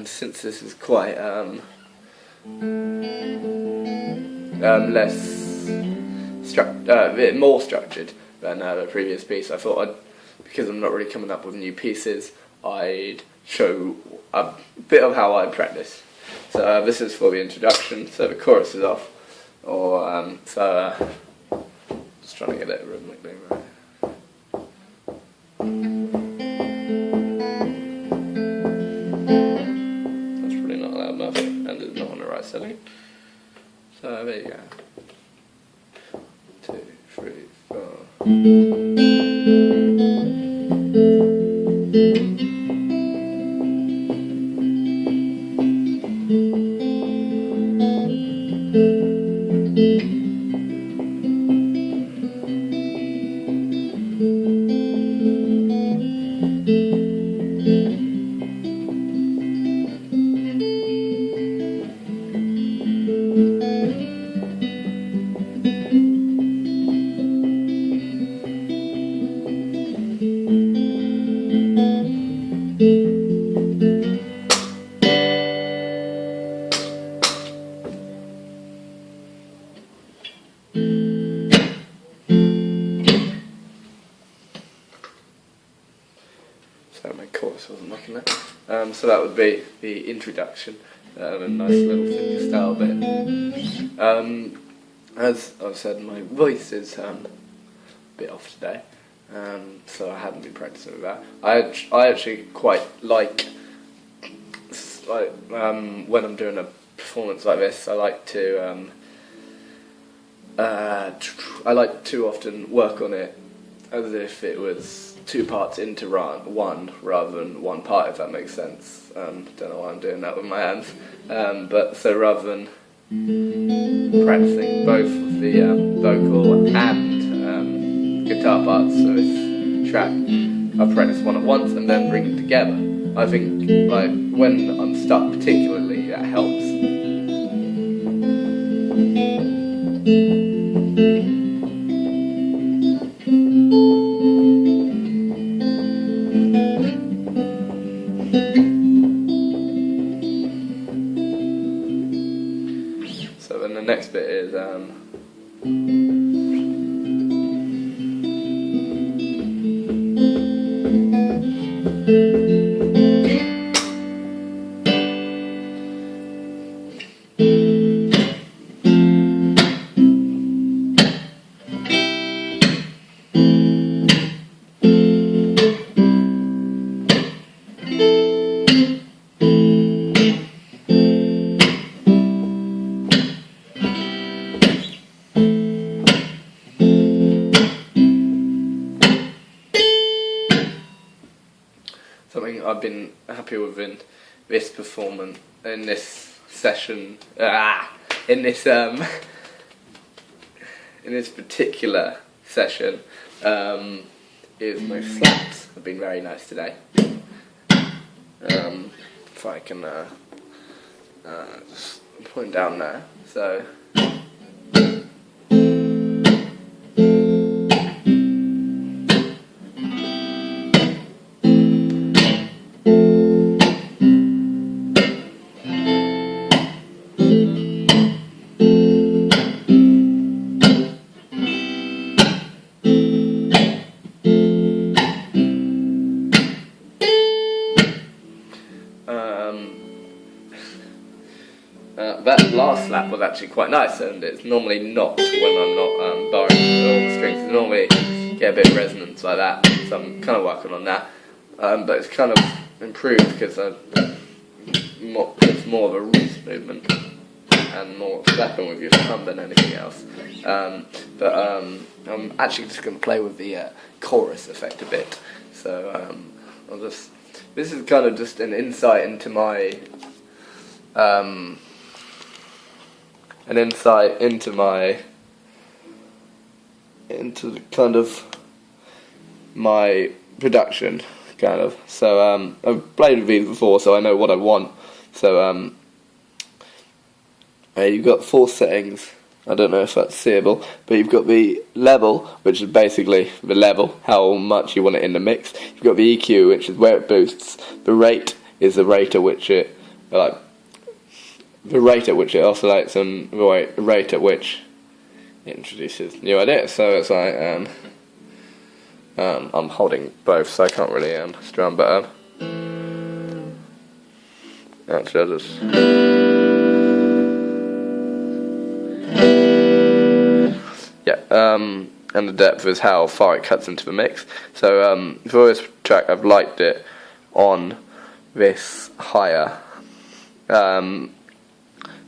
since this is quite a bit more structured than the previous piece, I thought because I'm not really coming up with new pieces, I'd show a bit of how I practice. So this is for the introduction, so the chorus is off, just trying to get it rhythmically right. That's probably not loud enough, and it's not on the right setting. So there you go. 2, 3, 4. So my chorus wasn't looking there. So that would be the introduction, a nice little finger style bit. As I've said, my voice is a bit off today, so I haven't been practicing with that. I actually quite like when I'm doing a performance like this, I like to often work on it as if it was 2 parts into one rather than 1 part, if that makes sense. Don't know why I'm doing that with my hands. But so rather than practicing both the vocal and guitar parts of this track, I practice one at once and then bring them together. I think like when I'm stuck particularly, that helps. So then the next bit is something I've been happy with in this performance, in this session, in this particular session, is my slaps have been very nice today. If I can just point down there, so. That last slap was actually quite nice, and it's normally not when I'm not borrowing all the strings. It's normally get a bit of resonance like that, so I'm kind of working on that. But it's kind of improved because it's more of a wrist movement and more slapping with your thumb than anything else. But I'm actually just going to play with the chorus effect a bit. So this is kind of just an insight into my into kind of my production, kind of. So I've played with these before, so I know what I want. So you've got 4 settings. I don't know if that's seeable, but you've got the level, which is basically the level, how much you want it in the mix. You've got the EQ, which is where it boosts. The rate is the rate at which it oscillates and the rate at which it introduces new ideas. So it's like I'm holding both, so I can't really strum, but actually I'll just and the depth is how far it cuts into the mix. So for this track, I've liked it on this higher, so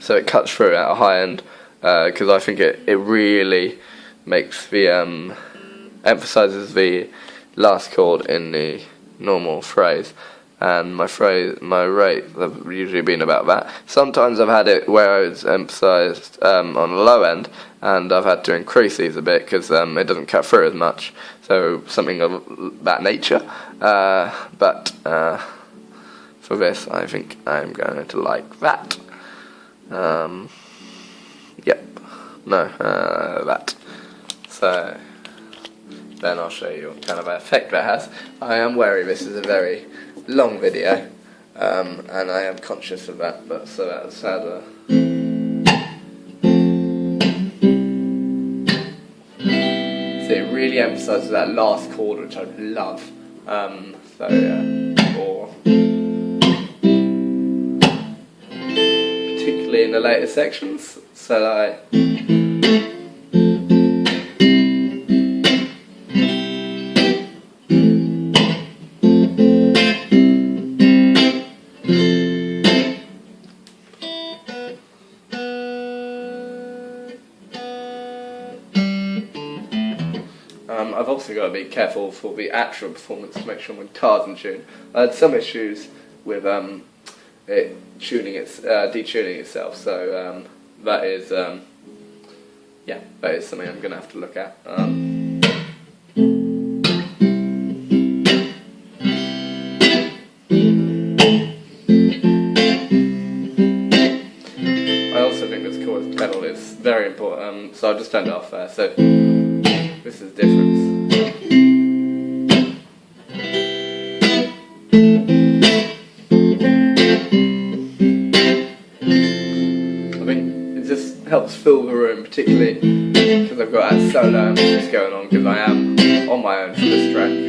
it cuts through at a high end, because I think it really makes the emphasizes the last chord in the normal phrase. And my rate have usually been about that. Sometimes I've had it where it's emphasised on the low end, and I've had to increase these a bit because it doesn't cut through as much. So something of that nature. But for this, I think I'm going to like that. That. So then I'll show you what kind of effect that has. I am wary this is a very long video, and I am conscious of that, but so that's how so it really emphasises that last chord, which I love. Particularly in the later sections, so I've also got to be careful for the actual performance to make sure my guitar's in tune. I had some issues with it detuning itself, so that is something I'm going to have to look at. I also think this chorus pedal is very important, so I'll just turn it off there. So this is the difference. I think it just helps fill the room, particularly because I've got that solo emphasis going on, because I am on my own for this track.